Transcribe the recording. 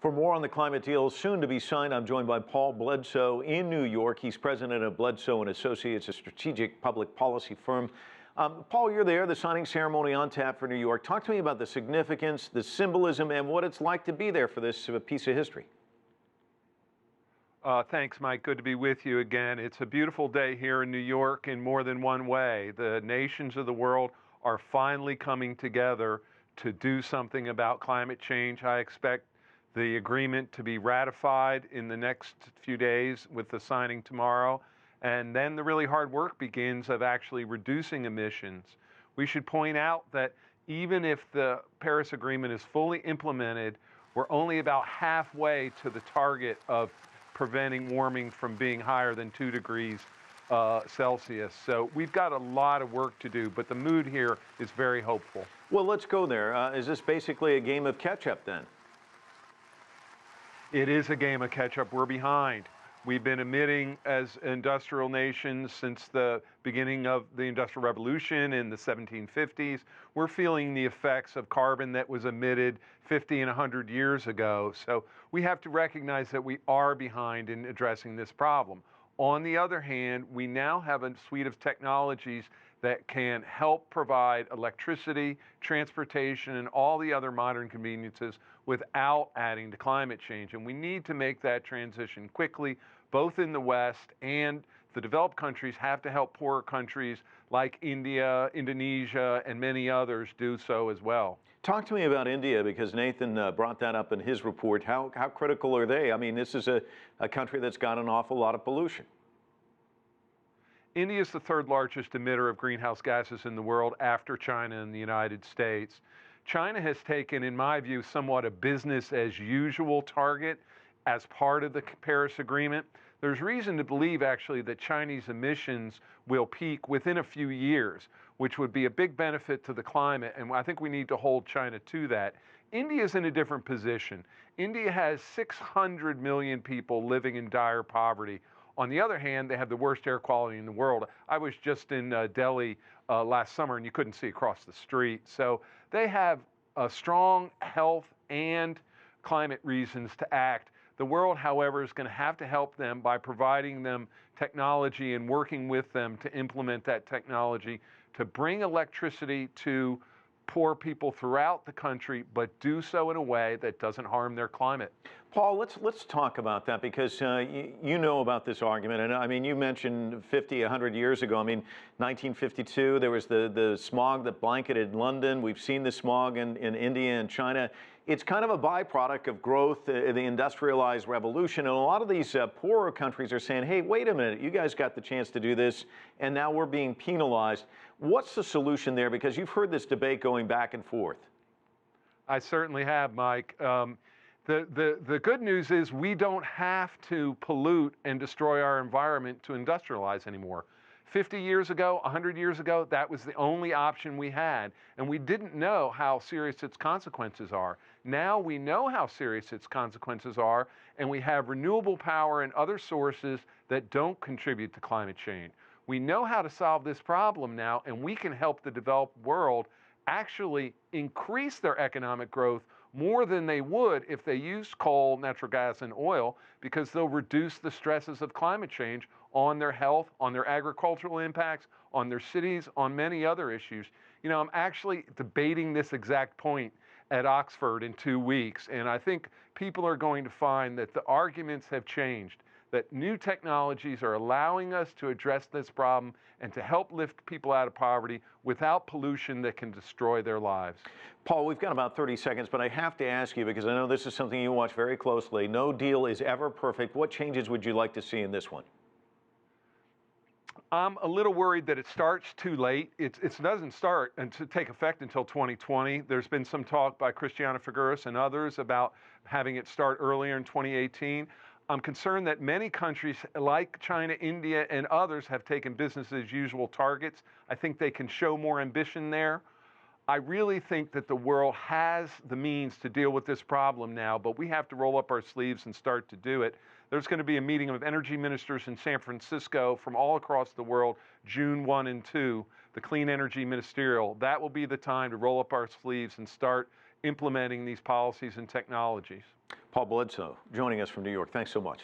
For more on the climate deal soon to be signed, I'm joined by Paul Bledsoe in New York. He's president of Bledsoe Associates, a strategic public policy firm. Paul, you're there, the signing ceremony on tap for New York. Talk to me about the significance, the symbolism, and what it's like to be there for this piece of history. Thanks, Mike. Good to be with you again. It's a beautiful day here in New York in more than one way. The nations of the world are finally coming together to do something about climate change. I expect the agreement to be ratified in the next few days with the signing tomorrow. And then the really hard work begins of actually reducing emissions. We should point out that even if the Paris Agreement is fully implemented, we're only about halfway to the target of preventing warming from being higher than 2 degrees Celsius. So we've got a lot of work to do, but the mood here is very hopeful. Well, let's go there. Is this basically a game of catch-up then? It is a game of catch-up. We're behind. We've been emitting as industrial nations since the beginning of the Industrial Revolution in the 1750s. We're feeling the effects of carbon that was emitted 50 and 100 years ago. So we have to recognize that we are behind in addressing this problem. On the other hand, we now have a suite of technologies that can help provide electricity, transportation, and all the other modern conveniences without adding to climate change. And we need to make that transition quickly, both in the West and the developed countries have to help poorer countries like India, Indonesia, and many others do so as well. Talk to me about India, because Nathan brought that up in his report. How critical are they? I mean, this is a country that's got an awful lot of pollution. India is the third largest emitter of greenhouse gases in the world after China and the United States. China has taken, in my view, somewhat a business as usual target as part of the Paris Agreement. There's reason to believe, actually, that Chinese emissions will peak within a few years, which would be a big benefit to the climate, and I think we need to hold China to that. India is in a different position. India has 600 million people living in dire poverty. On the other hand, they have the worst air quality in the world. I was just in Delhi last summer, and you couldn't see across the street. So they have a strong health and climate reasons to act. The world, however, is going to have to help them by providing them technology and working with them to implement that technology to bring electricity to poor people throughout the country, but do so in a way that doesn't harm their climate. Paul, let's talk about that, because you know about this argument. And I mean, you mentioned 50, 100 years ago. I mean, 1952, there was the smog that blanketed London. We've seen the smog in India and China. It's kind of a byproduct of growth, the industrialized revolution. And a lot of these poorer countries are saying, hey, wait a minute, you guys got the chance to do this, and now we're being penalized. What's the solution there? Because you've heard this debate going back and forth. I certainly have, Mike. The good news is we don't have to pollute and destroy our environment to industrialize anymore. 50 years ago, 100 years ago, that was the only option we had, and we didn't know how serious its consequences are. Now we know how serious its consequences are, and we have renewable power and other sources that don't contribute to climate change. We know how to solve this problem now, and we can help the developed world actually increase their economic growth more than they would if they used coal, natural gas, and oil, because they'll reduce the stresses of climate change on their health, on their agricultural impacts, on their cities, on many other issues. You know, I'm actually debating this exact point at Oxford in 2 weeks, and I think people are going to find that the arguments have changed, that new technologies are allowing us to address this problem and to help lift people out of poverty without pollution that can destroy their lives. Paul, we've got about 30 seconds, but I have to ask you, because I know this is something you watch very closely. No deal is ever perfect. What changes would you like to see in this one? I'm a little worried that it starts too late. It doesn't start and to take effect until 2020. There's been some talk by Christiana Figueres and others about having it start earlier in 2018. I'm concerned that many countries like China, India, and others have taken business as usual targets. I think they can show more ambition there. I really think that the world has the means to deal with this problem now, but we have to roll up our sleeves and start to do it. There's going to be a meeting of energy ministers in San Francisco from all across the world, June 1 and 2, the Clean Energy Ministerial. That will be the time to roll up our sleeves and start implementing these policies and technologies. Paul Bledsoe joining us from New York. Thanks so much.